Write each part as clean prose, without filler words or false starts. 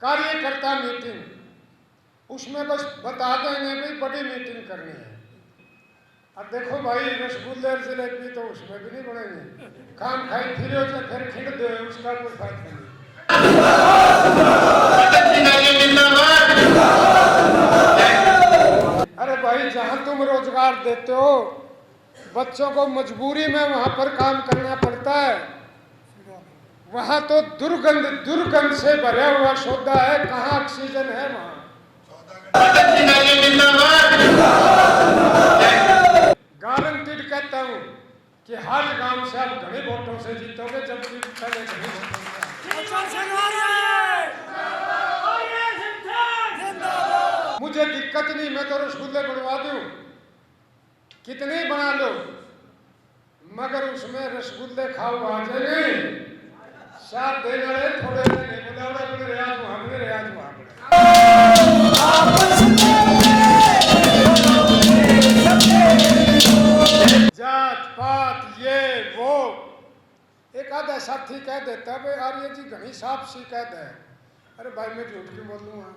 कार्यकर्ता मीटिंग, उसमें बस बता देंगे भाई बड़ी मीटिंग करनी है। अब देखो भाई रसगुल्ले और जलेबी तो उसमें भी नहीं बनेंगे, काम खाई फिर फिर खिंड दे, उसका कोई फायदा नहीं। अरे भाई जहां तुम रोजगार देते हो बच्चों को मजबूरी में वहां पर काम करना पड़ता है, वहां तो दुर्गंध दुर्गंध से भरा हुआ सौदा है, कहाँ ऑक्सीजन है वहां। गारंटीड कहता हूं कि हर गांव से आप घने वोटों से जीतोगे, जबकि पहले घने वोटों से। मुझे दिक्कत नहीं, मैं तो रसगुल्ले बनवा दूं, कितने बना लो, मगर उसमें रसगुल्ले खाओ आ जाए साथ दे रहे थोड़े नहीं बोला रियाज वहां रियाज वहां जात पात ये वो। एक आधा साथी कह देता भाई आर्य जी घनी साफ सी कहता है, अरे भाई मैं झूठ क्यों बोलूंगा,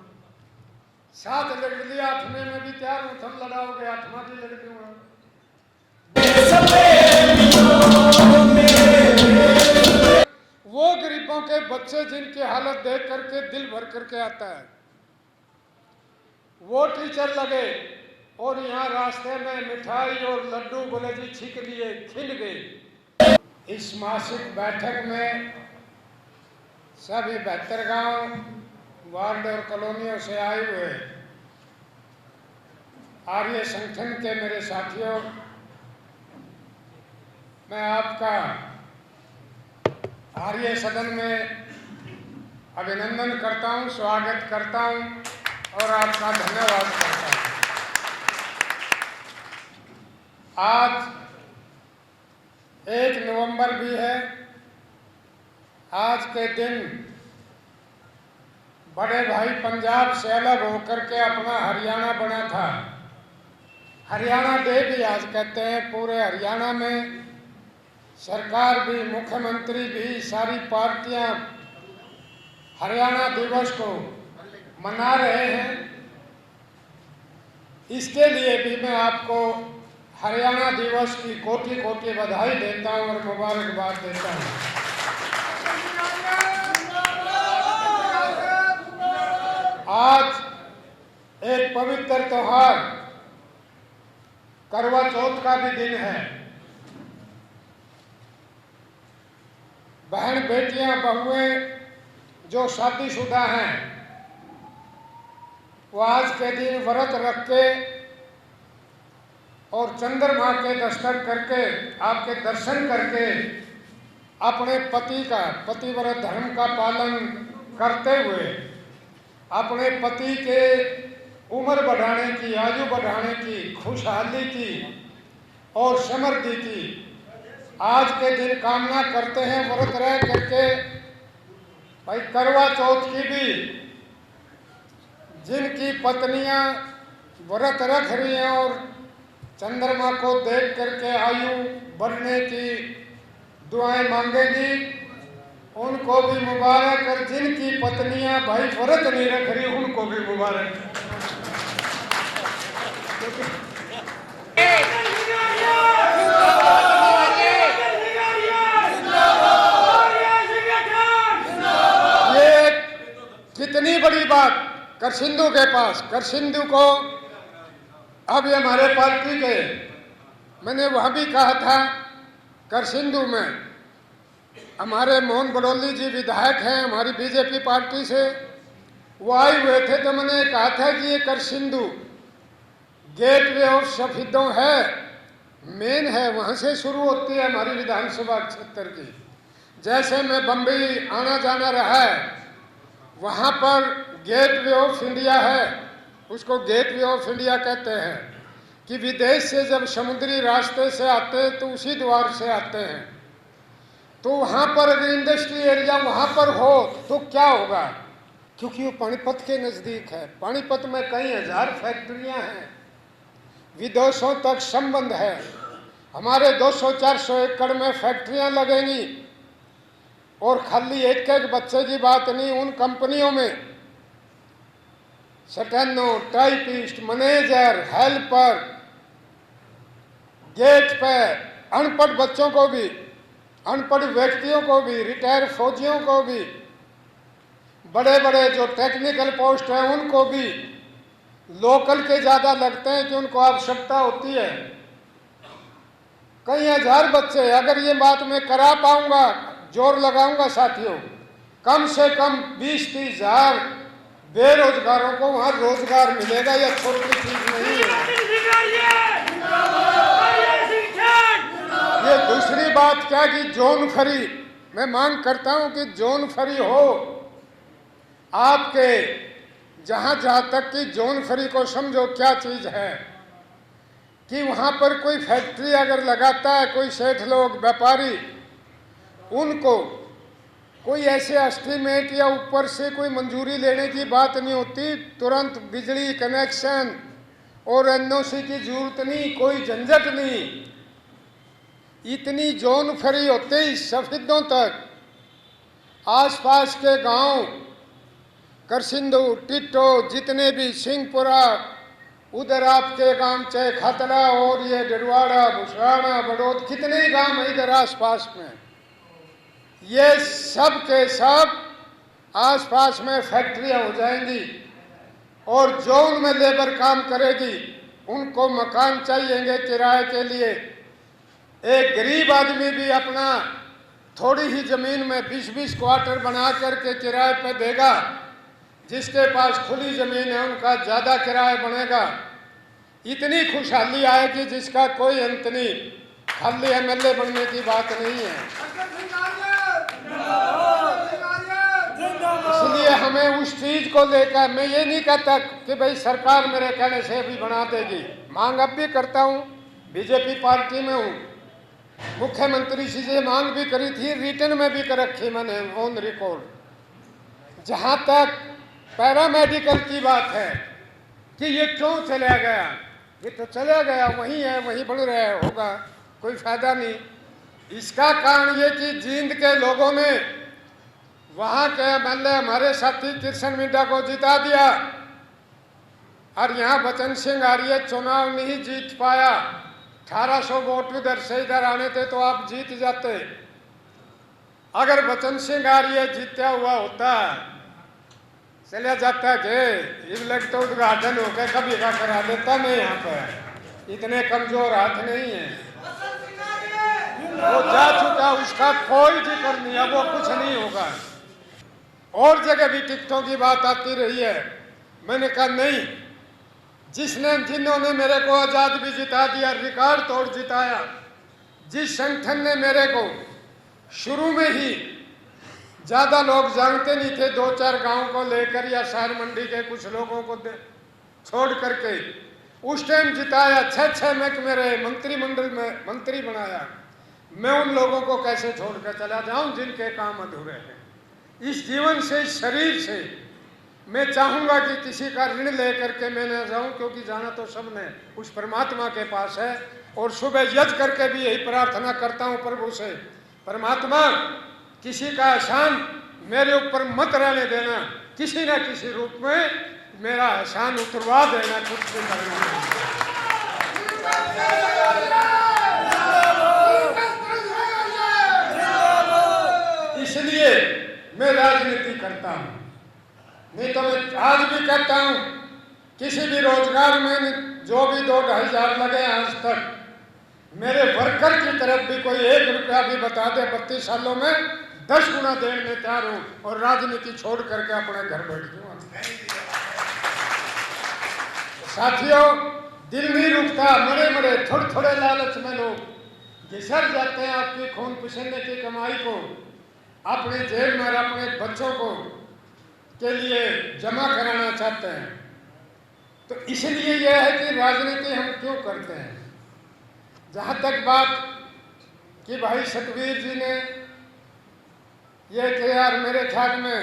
7 लड़ लिया 8वें में भी तैयार हूं, तुम लड़ाओगे 8वां भी लड़ दूंगा। वो गरीबों के बच्चे जिनकी हालत देख करके दिल भर करके आता है, वो टीचर लगे और यहाँ रास्ते में मिठाई और लड्डू बोले जी छिक लिए खिल गए। इस मासिक बैठक में सभी 72 गांव वार्ड और कॉलोनियों से आए हुए आर्य संगठन के मेरे साथियों, मैं आपका आर्य सदन में अभिनंदन करता हूं, स्वागत करता हूं और आपका धन्यवाद करता हूं। आज 1 नवंबर भी है। आज के दिन बड़े भाई पंजाब से अलग होकर के अपना हरियाणा बना था। हरियाणा डे भी आज कहते हैं। पूरे हरियाणा में सरकार भी, मुख्यमंत्री भी, सारी पार्टियां हरियाणा दिवस को मना रहे हैं। इसके लिए भी मैं आपको हरियाणा दिवस की कोटि कोटि बधाई देता हूं और मुबारकबाद देता हूं। आज एक पवित्र त्योहार करवा चौथ का भी दिन है। बहन बेटियां बहुएं जो शादीशुदा हैं वो आज के दिन व्रत रख के और चंद्रमा के दर्शन करके, आपके दर्शन करके अपने पति का, पतिव्रत धर्म का पालन करते हुए अपने पति के उम्र बढ़ाने की, आयु बढ़ाने की, खुशहाली की और समृद्धि की आज के दिन कामना करते हैं। व्रत रह करके भाई करवा चौथ की भी जिनकी पत्नियां व्रत रख रही हैं और चंद्रमा को देख करके आयु बढ़ने की दुआएं मांगेगी, उनको भी मुबारक। और जिनकी पत्नियां भाई व्रत नहीं रख रही उनको भी मुबारक। ये कितनी बड़ी बात करसिंधु के पास, करसिंधु को अब ये हमारे पार्टी के, मैंने वह भी कहा था करसिंधु में हमारे मोहन बड़ौली जी विधायक हैं हमारी बीजेपी पार्टी से, वो आए हुए थे तो मैंने कहा था कि ये करसिंधु गेटवे ऑफ शहीदों है, मेन है, वहाँ से शुरू होती है हमारी विधानसभा क्षेत्र की। जैसे मैं बम्बई आना जाना रहा है, वहाँ पर गेटवे ऑफ इंडिया है, उसको गेटवे ऑफ इंडिया कहते हैं कि विदेश से जब समुद्री रास्ते से आते हैं तो उसी द्वार से आते हैं। तो वहाँ पर अगर इंडस्ट्री एरिया वहाँ पर हो तो क्या होगा, क्योंकि वो पानीपत के नज़दीक है। पानीपत में कई हजार फैक्ट्रियाँ हैं, विदेशों तक संबंध है। हमारे 200-400 एकड़ में फैक्ट्रियाँ लगेंगी और खाली एक एक बच्चे की बात नहीं, उन कंपनियों में steno, typist, manager, helper, gate पे अनपढ़ बच्चों को भी, अनपढ़ व्यक्तियों को भी, रिटायर्ड फौजियों को भी, बड़े बड़े जो टेक्निकल पोस्ट हैं उनको भी लोकल के ज़्यादा लगते हैं कि उनको आवश्यकता होती है। कई हजार बच्चे, अगर ये बात मैं करा पाऊंगा, जोर लगाऊंगा साथियों, कम से कम 20-30 हजार बेरोजगारों को वहां रोजगार मिलेगा। यह छोटी चीज नहीं है। ये दूसरी बात क्या कि जोन फ्री, मैं मांग करता हूं कि जोन फ्री हो आपके, जहां जहां तक कि जोन फ्री को समझो क्या चीज है कि वहां पर कोई फैक्ट्री अगर लगाता है कोई सेठ लोग, व्यापारी, उनको कोई ऐसे एस्टीमेट या ऊपर से कोई मंजूरी लेने की बात नहीं होती, तुरंत बिजली कनेक्शन और एनओसी की जरूरत नहीं, कोई झंझट नहीं। इतनी जोन फ्री होते ही सफेदों तक आसपास के गांव, करसिंदू, टिट्टो, जितने भी सिंहपुरा, उधर आपके गांव चाहे खतरा और ये डरवाड़ा, भुसराना, बड़ौद, कितने ही गांव है इधर आसपास में, ये सब के सब आसपास में फैक्ट्रियां हो जाएंगी और जो उनमें लेबर काम करेगी उनको मकान चाहिएंगे किराए के लिए। एक गरीब आदमी भी अपना थोड़ी ही जमीन में 20-20 क्वार्टर बना करके किराए पे देगा, जिसके पास खुली जमीन है उनका ज्यादा किराया बनेगा। इतनी खुशहाली आएगी जिसका कोई अंत नहीं। खाली एमएलए बनने की बात नहीं है। इसलिए हमें उस चीज को लेकर, मैं ये नहीं कहता कि भाई सरकार मेरे कहने से भी बना देगी, मांग अब भी करता हूँ, बीजेपी पार्टी में हूँ, मुख्यमंत्री जी से मांग भी करी थी, रिटर्न में भी कर रखी मैंने ऑन रिकॉर्ड। जहां तक पैरामेडिकल की बात है कि ये क्यों चला गया, ये तो चला गया, वहीं है, वहीं बढ़ रहा होगा, कोई फायदा नहीं। इसका कारण ये कि जींद के लोगों ने वहां के एमएलए हमारे साथी कृष्ण मिड्डा को जिता दिया और यहाँ बचन सिंह आर्य चुनाव नहीं जीत पाया। 1800 वोट उधर से इधर आने थे तो आप जीत जाते। अगर बचन सिंह आर्य जीता हुआ होता, चला जाता के इवलेट तो उद्घाटन होकर कभी का करा देता। मैं यहाँ पर इतने कमजोर हाथ नहीं है, वो जा चुका, उसका कोई जिक्र नहीं है, वो कुछ नहीं होगा। और जगह भी टिकटों की बात आती रही है, मैंने कहा नहीं, जिन्होंने मेरे को आजाद भी जिता दिया, रिकॉर्ड तोड़ जिताया, जिस संगठन ने मेरे को शुरू में ही ज्यादा लोग जानते नहीं थे, 2-4 गांव को लेकर या शहर मंडी के कुछ लोगों को छोड़ करके उस टाइम जिताया, 6 महकमे रहे, मंत्रिमंडल में मंत्री बनाया। मैं उन लोगों को कैसे छोड़कर चला जाऊं जिनके काम अधूरे हैं। इस जीवन से, इस शरीर से मैं चाहूंगा कि किसी का ऋण लेकर के मैं न जाऊं, क्योंकि जाना तो सबने उस परमात्मा के पास है। और सुबह यज्ञ करके भी यही प्रार्थना करता हूं प्रभु से, परमात्मा किसी का एहसान मेरे ऊपर मत रहने देना, किसी न किसी रूप में मेरा एहसान उतरवा देना, कुछ भी करना। इसलिए मैं राजनीति करता हूं, नहीं तो मैं आज भी करता हूं। किसी भी रोजगार में जो भी 2-2.5 हजार लगे आज तक, मेरे वर्कर की तरफ भी कोई 1 रुपया भी बता दे, 32 सालों में 10 गुना देने में तैयार हूं और राजनीति छोड़ करके अपने घर बैठ जाऊंगा। साथियों, दिल नहीं रुकता, मरे थोड़े लालच में लोग घिसर जाते हैं आपकी खून पसीने की कमाई को, अपने जेब में अपने बच्चों को के लिए जमा कराना चाहते हैं। तो इसलिए यह है कि राजनीति हम क्यों करते हैं। जहां तक बात कि भाई सतवीर जी ने ये कि यार मेरे ख्याल में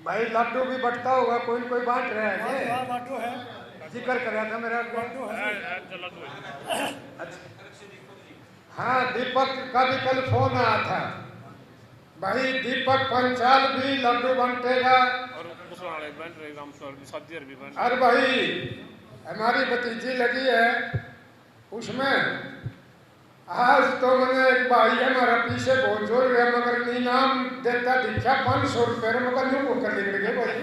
भाई लड्डू भी बंटता होगा, कोई न कोई बांट रहा है, जिक्र कर रहा था मेरा लड्डू है। अच्छा, हाँ, दीपक का भी कल फोन आया था, भाई दीपक पंचाल भी लड्डू बांटेगा। और भाई हमारी भतीजी लगी है उसमें। आज तो मैंने एक भाई हमारा पीछे बहुत जोर गया मगर नीनाम देता दिखा 500 रुपये मगर न्यू कुकर निकल गए भाई।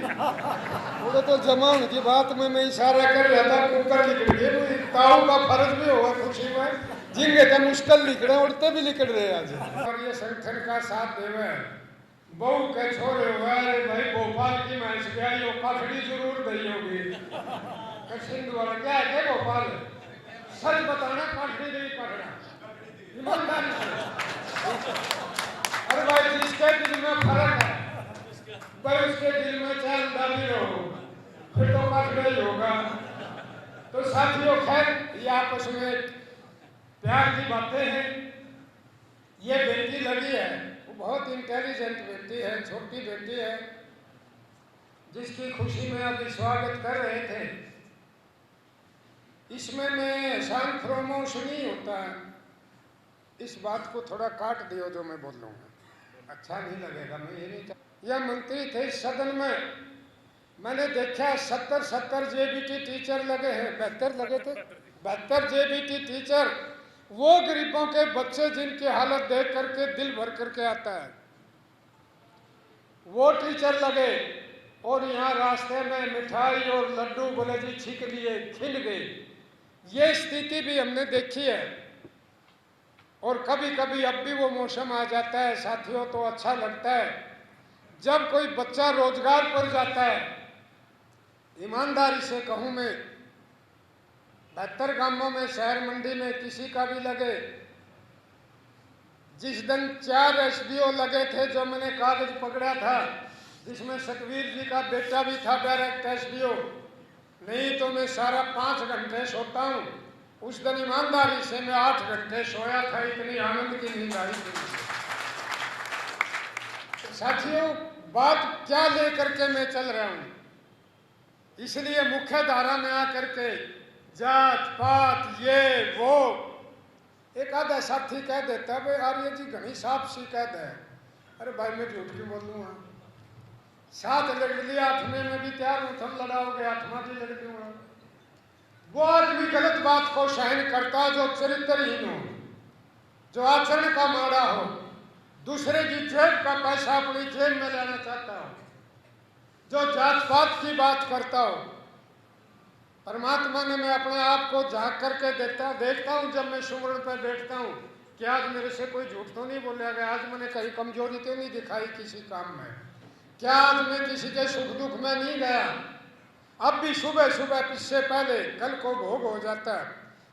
वो तो जमान की बात में मैं इशारा कर रहा था कुकर निकल गए। ताऊ का फर्ज भी होगा खुशी में जिनके तो मुश्किल निकले उड़ते भी निकल रहे आज। और ये संगठन का साथ देवे बहू के छोरे हुए भाई भोपाल की मैच गया यो काफड़ी जरूर गई होगी। सिंध वाला क्या है भोपाल सच बताना काफड़ी नहीं पकड़ा ईमानदारी से। अरे भाई जिसके दिल में फर्क है भाई उसके दिल में चाहे अंदाजी रहो फिर तो पकड़ा ही होगा। तो साथियों खैर ये आपस में प्यार की बातें हैं। ये बेटी लगी है वो बहुत इंटेलिजेंट बेटी है छोटी बेटी है जिसकी खुशी में अभी स्वागत कर रहे थे। इसमें मैं एहसान फरोमोश नहीं होता है। इस बात को थोड़ा काट दियो जो मैं बोल लूँगा अच्छा नहीं लगेगा। मैं ये नहीं यह मंत्री थे सदन में मैंने देखा 70 जेबीटी टीचर लगे हैं 72 लगे थे 72 जेबीटी टीचर वो गरीबों के बच्चे जिनकी हालत देख करके दिल भर करके आता है वो टीचर लगे। और यहाँ रास्ते में मिठाई और लड्डू बोले जी छीक लिए खिल गए। ये स्थिति भी हमने देखी है। और कभी कभी अब भी वो मौसम आ जाता है साथियों तो अच्छा लगता है जब कोई बच्चा रोजगार पर जाता है। ईमानदारी से कहूँ मैं 72 गांवों में शहर मंडी में किसी का भी लगे। जिस दिन 4 एसडीओ लगे थे जो मैंने कागज पकड़ा था जिसमें सतवीर जी का बेटा भी था डायरेक्ट एसडीओ नहीं तो मैं सारा 5 घंटे सोता हूँ। उस दिन ईमानदारी से मैं 8 घंटे सोया था इतनी आनंद की नींद आई थी। साथियों बात क्या लेकर के मैं चल रहा हूँ इसलिए मुख्य धारा में आकर के जात पात ये वो एक आधा साथी कह देता भाई आर्य जी घनी साफ सी कह दे। अरे भाई मैं झूठ क्यों बोलूँगा 7 लड़ लिया 8वें में भी तैयार हूँ तुम लड़ाओगे 8वां भी लड़ दूंगा। वो आदमी गलत बात को सहन करता जो चरित्रहीन हो जो आचरण का माड़ा हो दूसरे की जेब का पैसा अपनी जेब में लेना चाहता हो जो जात पात की बात करता हो। परमात्मा ने मैं अपने आप को झांक करके देखता हूँ जब मैं सुमरण पर बैठता हूँ कि आज मेरे से कोई झूठ तो नहीं बोला गया आज मैंने कहीं कमजोरी तो नहीं दिखाई किसी काम में क्या आज मैं किसी के सुख दुख में नहीं गया। अब भी सुबह सुबह इससे पहले कल को भोग हो जाता है।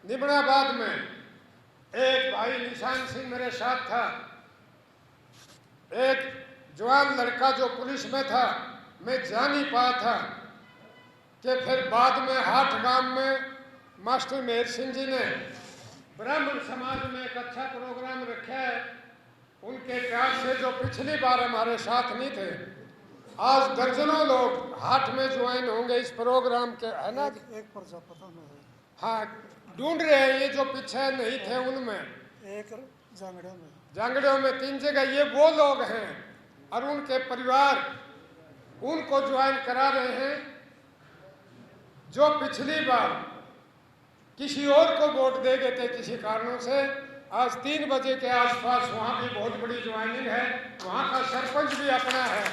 निबड़ाबाद में एक भाई निशान सिंह मेरे साथ था एक जवान लड़का जो पुलिस में था मैं जा नहीं पाया था कि फिर बाद में हाट गांव में मास्टर मेहर सिंह जी ने ब्राह्मण समाज में एक अच्छा प्रोग्राम रखा है। उनके प्यार से जो पिछली बार हमारे साथ नहीं थे आज दर्जनों लोग हाट में ज्वाइन होंगे इस प्रोग्राम के है ना। एक पर्चा पता नहीं हाँ ढूंढ रहे हैं ये जो पीछे नहीं थे उनमें एक जांगड़ियों में 3 जगह ये वो लोग हैं और उनके परिवार उनको ज्वाइन करा रहे हैं जो पिछली बार किसी और को वोट दे गए थे किसी कारणों से। आज 3 बजे के आसपास वहाँ भी बहुत बड़ी ज्वाइनिंग है। वहाँ का सरपंच भी अपना है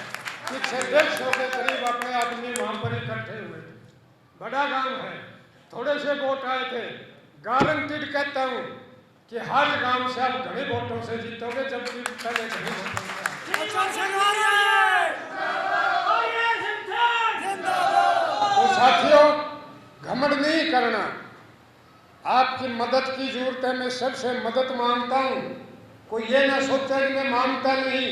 पीछे 150 के करीब अपने आदमी वहाँ पर इकट्ठे हुए थे। बड़ा गांव है थोड़े से वोट आए थे। गारंटीड कहता हूँ कि हर गांव से आप घने वोटों से जीतोगे जबकि पहले घने वोटों से। तो साथियों घमंड नहीं करना आपकी मदद की जरूरत है। मैं सबसे मदद मांगता हूँ कोई ये ना सोचे कि मैं मांगता नहीं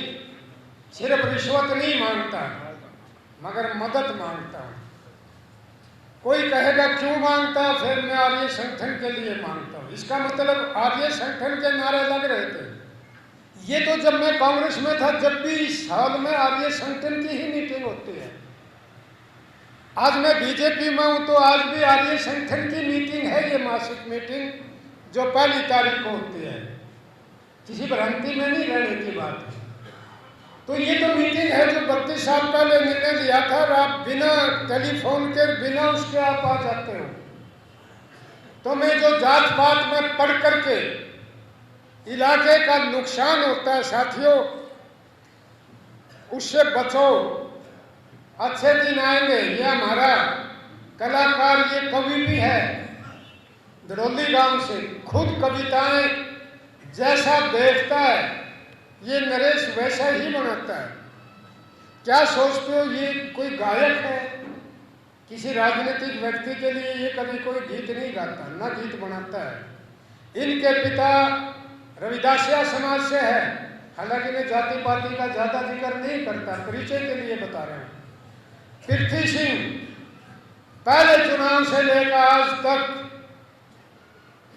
सिर्फ रिश्वत नहीं मांगता मगर मदद मांगता हूँ। कोई कहेगा क्यों मांगता फिर मैं आर्य संगठन के लिए मांगता हूँ। इसका मतलब आर्य संगठन के नारे लग रहे थे ये तो जब मैं कांग्रेस में था जब भी इस साल में आर्य संगठन की ही मीटिंग होती है। आज मैं बीजेपी में हूँ तो आज भी आर्य संगठन की मीटिंग है ये मासिक मीटिंग जो 1 तारीख को होती है। किसी भ्रांति में नहीं रहने की बात है। तो ये तो मीटिंग है जो 32 साल पहले निर्णय लिया था और आप बिना टेलीफोन के बिना उसके आप आ जाते हो। तो मैं जो जात पात में पढ़ करके इलाके का नुकसान होता है साथियों, उससे बचो। अच्छे दिन आएंगे। ये हमारा कलाकार, ये कवि भी है धड़ोली गांव से, खुद कविताएं जैसा देखता है ये नरेश वैसा ही बनाता है। क्या सोचते हो ये कोई गायक है? किसी राजनीतिक व्यक्ति के लिए ये कभी कोई गीत नहीं गाता, ना गीत बनाता है। इनके पिता रविदासिया समाज से है, हालांकि मैं जाति पाति का ज्यादा जिक्र नहीं करता, परिचय के लिए बता रहे हैं। पृथ्वी सिंह पहले चुनाव से लेकर आज तक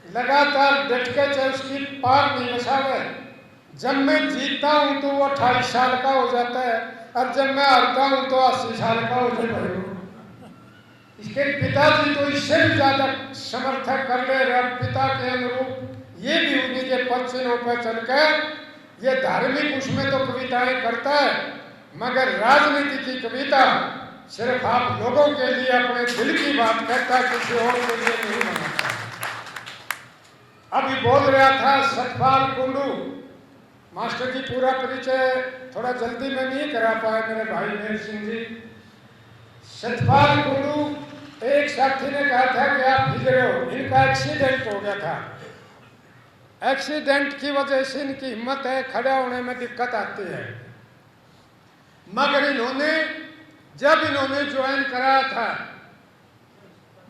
लगातार डट के चाहे उसकी पार नहीं बसावे। जब मैं जीतता हूं तो वो 28 साल का हो जाता है और जब मैं हारता हूं तो 80 साल का हो जाता है। इसके पिताजी तो इससे भी ज्यादा समर्थक कर ले रहे। पिता के अनुरूप ये भी उन्हीं के पद चिन्हों पर चलकर ये धार्मिक उसमें तो कविताएं करता है, मगर राजनीति की कविता सिर्फ आप लोगों के लिए अपने दिल की बात कहता है, किसी और के लिए नहीं बनाता। अभी बोल रहा था सतपाल कुंडू मास्टर जी, पूरा परिचय थोड़ा जल्दी में नहीं करा पाए मेरे भाई मेहर सिंह जी। सतपाल कुंडू एक साथी ने कहा था कि आप भिज रहे हो, इनका एक्सीडेंट हो गया था। एक्सीडेंट की वजह से इनकी हिम्मत है, खड़ा होने में दिक्कत आती है, मगर इन्होंने जब इन्होंने ज्वाइन कराया था,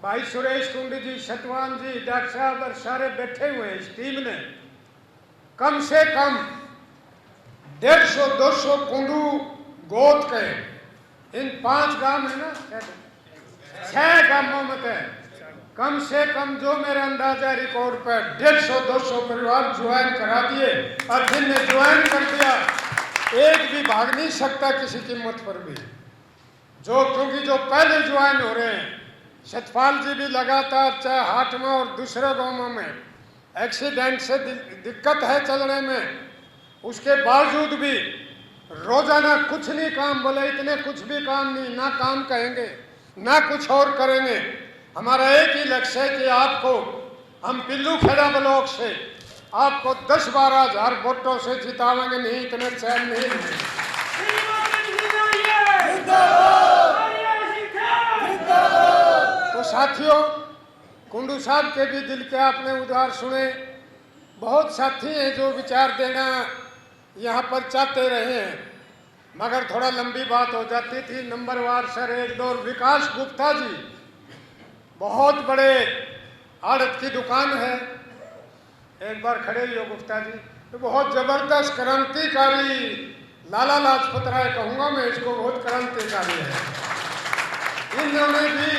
भाई सुरेश कुंड जी, सतवान जी, डॉक्टर साहब और सारे बैठे हुए इस टीम ने कम से कम 150-200 कुंडू गोद के इन 5 गांव है ना, 6 गांवों में थे, कम से कम जो मेरा अंदाजा रिकॉर्ड पर 150-200 परिवार ज्वाइन करा दिए। और जिनने ज्वाइन कर दिया एक भी भाग नहीं सकता किसी कीमत पर भी, जो क्योंकि जो पहले ज्वाइन हो रहे हैं। सतपाल जी भी लगातार चाहे हाट में और दूसरे गांवों में एक्सीडेंट से दिक्कत है चलने में, उसके बावजूद भी रोजाना कुछ नहीं काम, बोले इतने कुछ भी काम नहीं, ना काम कहेंगे ना कुछ और करेंगे। हमारा एक ही लक्ष्य है कि आपको हम पिल्लू खेड़ा ब्लॉक से आपको 10-12 हजार वोटों से जितावेंगे, नहीं इतने चैन नहीं मिलेंगे। तो साथियों, कुंडू साहब के भी दिल के आपने उद्गार सुने। बहुत साथी हैं जो विचार देना यहाँ पर चाहते रहे हैं, मगर थोड़ा लंबी बात हो जाती थी। नंबरवार सर एक दो, विकास गुप्ता जी, बहुत बड़े आड़त की दुकान है, एक बार खड़े ही हो गुप्ता जी, तो बहुत जबरदस्त क्रांतिकारी, लाला लाजपत राय कहूँगा मैं इसको, बहुत क्रांतिकारी है। इन्होंने भी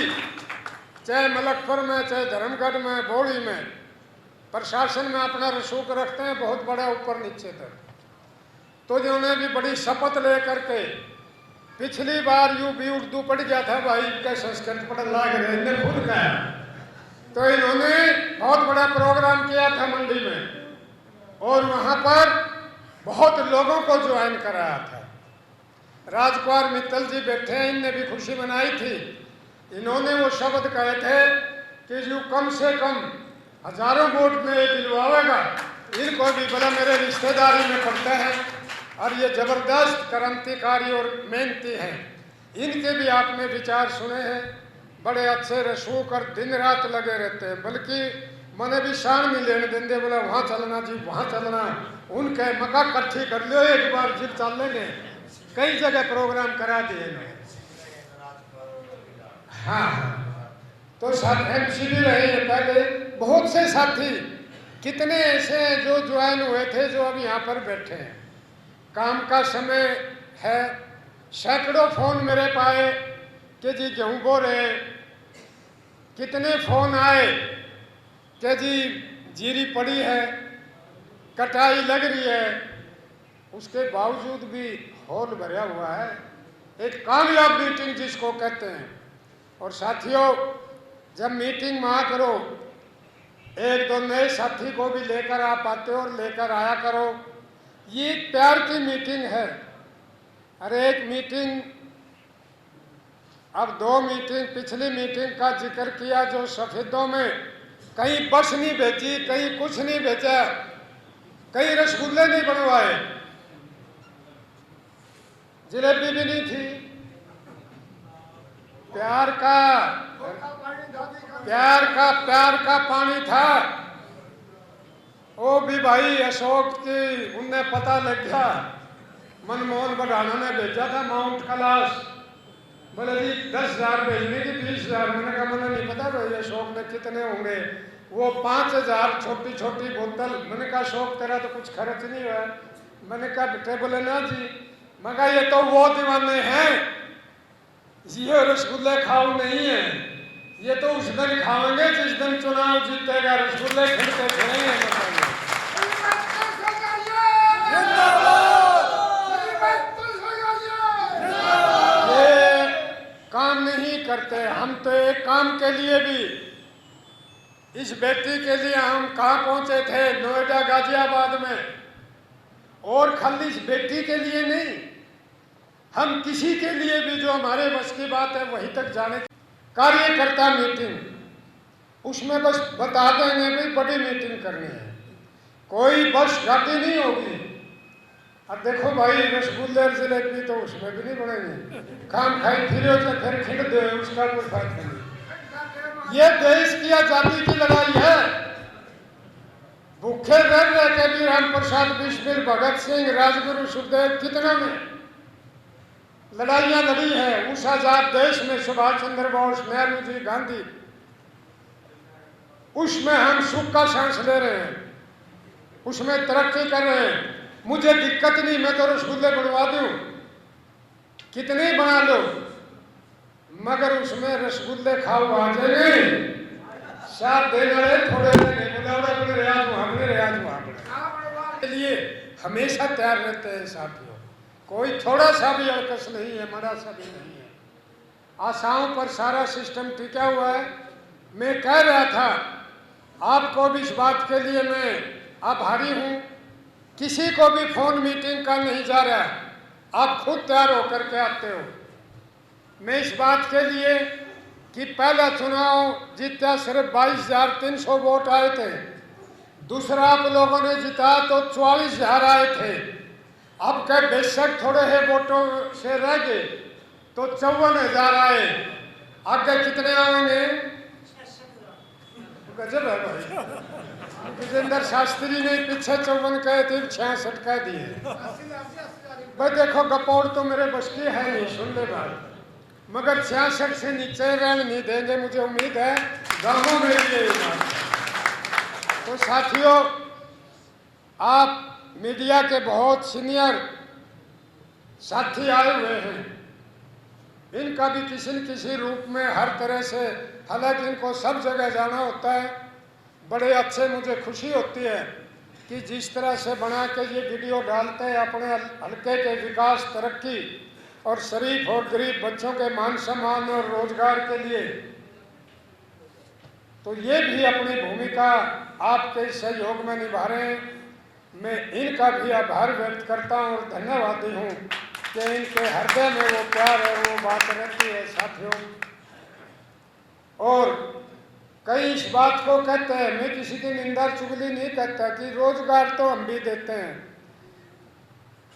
चाहे मलकपुर में, चाहे धर्मगढ़ में, बौड़ी में प्रशासन में अपना रसूख रखते हैं, बहुत बड़ा ऊपर नीचे तक। तो इन्होंने भी बड़ी शपथ लेकर के, पिछली बार यूं भी उर्दू पढ़ गया था भाई का, संस्कृत पढ़ लाग रहे, इन्हें खुद कहा। तो इन्होंने बहुत बड़ा प्रोग्राम किया था मंडी में और वहां पर बहुत लोगों को ज्वाइन कराया था। राजकुमार मित्तल जी बैठे हैं, इनने भी खुशी मनाई थी। इन्होंने वो शब्द कहे थे कि जो कम से कम हजारों वोट में दिलवाएगा, इनको भी बड़ा मेरे रिश्तेदारी में पड़ता है और ये जबरदस्त क्रांतिकारी और मेहनती हैं। इनके भी आपने विचार सुने हैं, बड़े अच्छे रसूख और दिन रात लगे रहते हैं, बल्कि मैंने भी शान में लेने देंगे, बोला वहाँ चलना जी, वहाँ चलना, उनके मका इकट्ठी कर लो एक बार, जिप चल लेंगे। कई जगह प्रोग्राम करा दिए इन्होंने। हाँ, तो साथ एमसी भी रहे हैं पहले, बहुत से साथी कितने ऐसे हैं जो ज्वाइन हुए थे, जो अब यहाँ पर बैठे हैं। काम का समय है, सैकड़ों फोन मेरे पाए कि जी गेहूँ बो रहे, कितने फोन आए कि जी जीरी पड़ी है, कटाई लग रही है, उसके बावजूद भी हॉल भरा हुआ है। एक कामयाब मीटिंग जिसको कहते हैं। और साथियों, जब मीटिंग वहाँ करो, एक दो नए साथी को भी लेकर आप आते हो और लेकर आया करो। ये प्यार की मीटिंग है, अरे एक मीटिंग, अब 2 मीटिंग, पिछली मीटिंग का जिक्र किया जो सफेदों में कहीं बस नहीं भेजी, कहीं कुछ नहीं भेजा, कहीं रसगुल्ले नहीं बनवाए, जलेबी भी नहीं थी। प्यार का पानी था। वो भी भाई अशोक की उन्हें पता लग गया, मनमोहन बढ़ाना ने भेजा था माउंट कैलाश, बोले जी 10,000 भेजने की 20,000। मैंने कहा मुझे नहीं पता भाई अशोक ने कितने होंगे। वो 5,000 छोटी छोटी बोतल। मैंने कहा अशोक तेरा तो कुछ खर्च नहीं हुआ। मैंने कहा बेटे, बोले ना जी। मैं कहा ये तो वो दीवाने हैं, ये रसगुल्ले खाओ नहीं है, ये तो उस दिन खाएंगे जिस दिन चुनाव जीतेगा, रसगुल्ले खिलते फिरेंगे। ये काम नहीं करते। हम तो एक काम के लिए भी, इस बेटी के लिए हम कहाँ पहुंचे थे, नोएडा गाजियाबाद में, और खाली इस बेटी के लिए नहीं, हम किसी के लिए भी जो हमारे बस की बात है वहीं तक जाने। कार्यकर्ता मीटिंग, उसमें बस बता देंगे भाई बड़ी मीटिंग करनी है, कोई बस गाड़ी नहीं होगी। अब देखो भाई रसगुल्ले जलेबी तो उसमें भी नहीं बनेंगे, काम खाई फिर फिर खिल दे, उसका कोई फायदा नहीं। ये देश की आजादी की लड़ाई है। भूखे रह रह के भी राम प्रसाद बिस्मिल, भगत सिंह, राजगुरु, सुखदेव कितना में लड़ाइयां लड़ी है। उस आजाद देश में सुभाष चंद्र बोस, नेहरू जी, गांधी, उसमें हम सुख का सांस ले रहे हैं, उसमें तरक्की कर रहे हैं। मुझे दिक्कत नहीं, मैं तो रसगुल्ले बनवा दूं, कितने बना लो, मगर उसमें रसगुल्ले खाओ आ जाए साथ दे रहे थोड़े के लिए हमेशा तैयार रहते हैं साथियों। कोई थोड़ा सा भी अड़कस नहीं है, मरा सा भी नहीं है। आशाओं पर सारा सिस्टम टिका हुआ है। मैं कह रहा था आपको भी, इस बात के लिए मैं आभारी हूं। किसी को भी फोन मीटिंग का नहीं जा रहा, आप खुद तैयार होकर के आते हो। मैं इस बात के लिए कि पहला चुनाव जीता सिर्फ 22,300 वोट आए थे, दूसरा आप लोगों ने जीता तो 44,000 आए थे। अब क्या बेशक थोड़े ही वोटों से रह गए तो 54,000 आए, आगे कितने आएंगे? गजब है भाई। विजेंद्र शास्त्री ने पीछे 54 कहे थे, 66 कह दिए। भाई देखो गपोड़ तो मेरे बस की है नहीं, सुन ले बात, मगर 66 से नीचे रहने नहीं देंगे, मुझे उम्मीद है गांवों में ये। तो साथियों, आप मीडिया के बहुत सीनियर साथी आए हुए हैं, इनका भी किसी न किसी रूप में हर तरह से, हालांकि इनको सब जगह जाना होता है। बड़े अच्छे, मुझे खुशी होती है कि जिस तरह से बना के ये वीडियो डालते हैं अपने हल्के के विकास, तरक्की और शरीफ और गरीब बच्चों के मान सम्मान और रोजगार के लिए, तो ये भी अपनी भूमिका आपके सहयोग में निभा रहे हैं। मैं इनका भी आभार व्यक्त करता हूँ और धन्यवादी हूँ कि इनके हृदय में वो प्यार है, वो बात रहती है साथियों। और कई इस बात को कहते हैं, मैं किसी की निंदा चुगली नहीं कहता कि रोजगार तो हम भी देते हैं,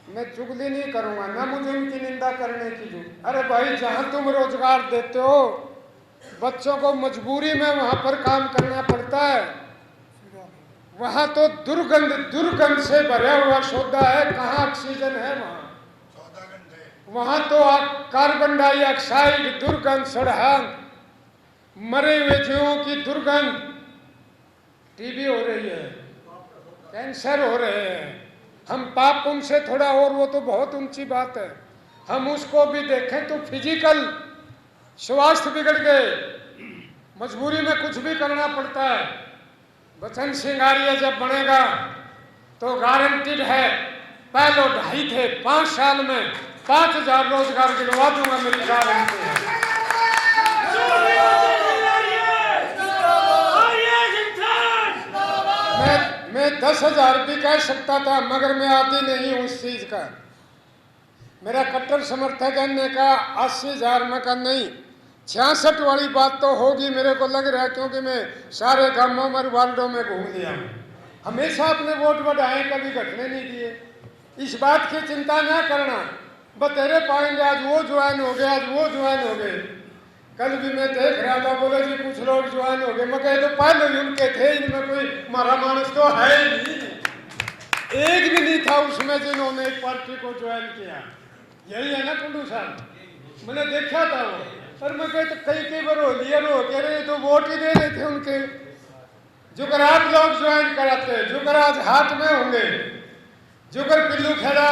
मैं चुगली नहीं करूंगा, ना मुझे उनकी निंदा करने की जरूरत। अरे भाई, जहां तुम रोजगार देते हो बच्चों को मजबूरी में वहां पर काम करना पड़ता है, वहां तो दुर्गंध से भरा हुआ सौदा है, कहाँ ऑक्सीजन है वहां तो कार्बन डाइऑक्साइड, दुर्गंध, सड़हान, मरे हुए जीवों की दुर्गंध, टीबी हो रही है, कैंसर हो रहे हैं। हम पाप उनसे थोड़ा, और वो तो बहुत ऊंची बात है, हम उसको भी देखें तो फिजिकल स्वास्थ्य बिगड़ गए, मजबूरी में कुछ भी करना पड़ता है। बचन सिंगारिया जब बनेगा तो गारंटीड है, पहले 2.5 थे, 5 साल में 5,000 रोजगार दिलवा दूंगा, मेरी गारंटी है। मैं 10,000 भी कह सकता था, मगर मैं आदी नहीं हूं उस चीज का। मेरा कट्टर समर्थक है ने कहा 80,000 में का नहीं, 66 वाली बात तो होगी मेरे को लग रहा है, क्योंकि मैं सारे गांवों में वार्डों में घूम लिया हूँ। हमेशा अपने वोट बढ़ाए, कभी घटने नहीं दिए। इस बात की चिंता ना करना, बतेरे पाएंगे आज वो ज्वाइन हो गए, आज वो ज्वाइन हो गए। कल भी मैं देख रहा था, बोले जी कुछ लोग ज्वाइन हो गए, मैं कहे तो पहले ही उनके थे, इनमें कोई मारा मानस तो है ही नहीं, एक भी नहीं था उसमें जिन्होंने एक पार्टी को ज्वाइन किया। यही है ना कुंडू साहब, मैंने देखा था वो, और मैं कहे तो कई बार हो लिया रो कह रहे तो वोट ही दे रहे थे उनके, जुगर आप लोग ज्वाइन कराते, जुगर आज हाथ में होंगे, जुगर पिल्लू खेड़ा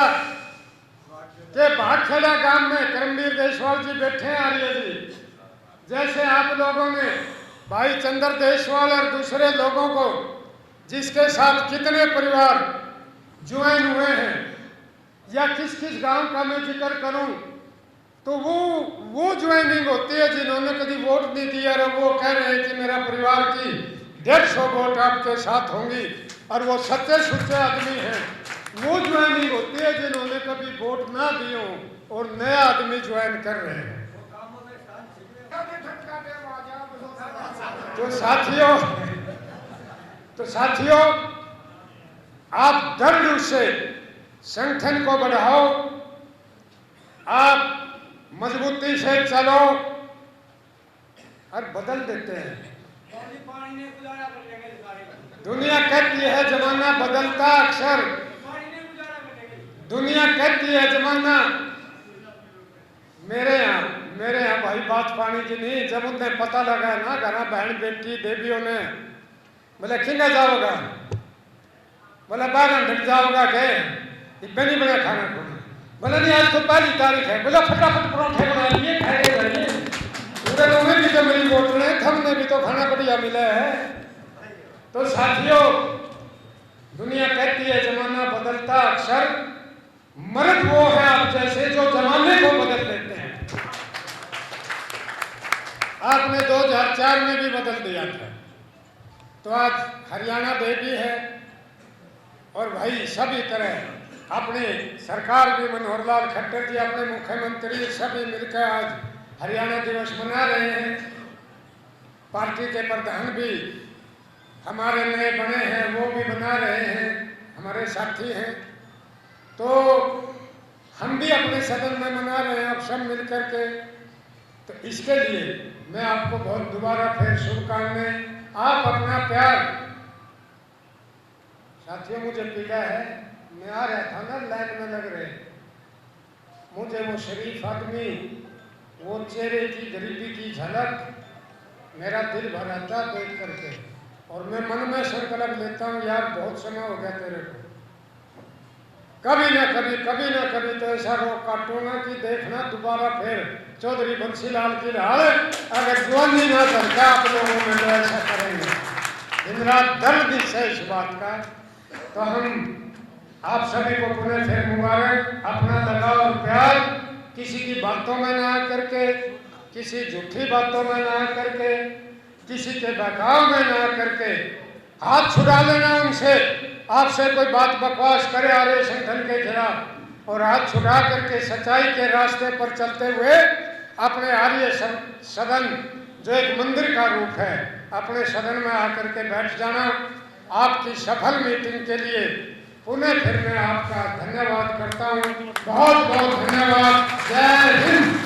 के भाग खेड़ा गांव में करमवीर देशवाल जी बैठे हैं आर्य जी, जैसे आप लोगों ने भाई चंद्र देशवाल और दूसरे लोगों को, जिसके साथ कितने परिवार ज्वाइन हुए हैं, या किस किस गांव का मैं जिक्र करूं, तो वो ज्वाइनिंग होती है जिन्होंने कभी वोट नहीं दिया और वो कह रहे हैं कि मेरा परिवार की 150 वोट आपके साथ होंगी, और वो सच्चे सुच्चे आदमी हैं। वो ज्वाइनिंग होती है जिन्होंने कभी वोट ना दिए हो और नया आदमी ज्वाइन कर रहे हैं। तो साथियों आप दृढ़ से संगठन को बढ़ाओ, आप मजबूती से चलो और बदल देते हैं। दुनिया कहती है जमाना बदलता अक्सर, दुनिया कहती है जमाना, मेरे यहाँ भाई बात पानी की नहीं, जब उन्हें पता लगा ना घर बहन बेटी देवियों ने, बोले खिंगा जाओगा, बोला 12 घंटे जाओगा के नहीं बना खाना खुना, बोला नहीं आज तो 1 तारीख है, बोला फटाफट परोठे बना लिए खाए, तुम्हें भी तो मेरी वोट ने, हमने भी तो खाना बढ़िया मिला है। तो साथियों दुनिया कहती है जमाना बदलता अक्सर, मर्द वो है आप जैसे जो जमाने को बदल देते हैं। आपने 2004 में भी बदल दिया था, तो आज हरियाणा डे भी है, और भाई सभी तरह अपने सरकार भी, मनोहर लाल खट्टर जी अपने मुख्यमंत्री सभी मिलकर आज हरियाणा दिवस मना रहे हैं। पार्टी के प्रधान भी हमारे नए बने हैं, वो भी बना रहे हैं, हमारे साथी हैं। तो हम भी अपने सदन में मना रहे हैं, अब सब मिल करके। तो इसके लिए मैं आपको बहुत दोबारा फिर शुभकामनाएं। आप अपना प्यार, साथियों मुझे पीड़ा है, मैं आ रहा था ना लाइन में लग रहे, मुझे वो शरीफ आदमी, वो चेहरे की गरीबी की झलक, मेरा दिल भर आता देख करके, और मैं मन में संकल्प लेता हूँ यार बहुत समय हो गया तेरे को, कभी ना कभी तो ऐसा रोक काटूंगा कि देखना दोबारा फिर चौधरी बंसीलाल की हाल अगर जवानी ना करके आप लोगों में तो ऐसा करेंगे। दिन रात दर्द है इस बात का। तो हम आप सभी को पुनः फिर मुबारक। अपना लगाव और प्यार किसी की बातों में ना करके, किसी झूठी बातों में ना करके, किसी के बहकाव में ना करके हाथ छुड़ा लेना उनसे। आपसे कोई बात बकवास करे आर्य संगठन के खिलाफ, और हाथ छुड़ा करके सच्चाई के रास्ते पर चलते हुए अपने आर्य सदन जो एक मंदिर का रूप है, अपने सदन में आकर के बैठ जाना। आपकी सफल मीटिंग के लिए पुनः फिर मैं आपका धन्यवाद करता हूँ। बहुत बहुत धन्यवाद। जय हिंद।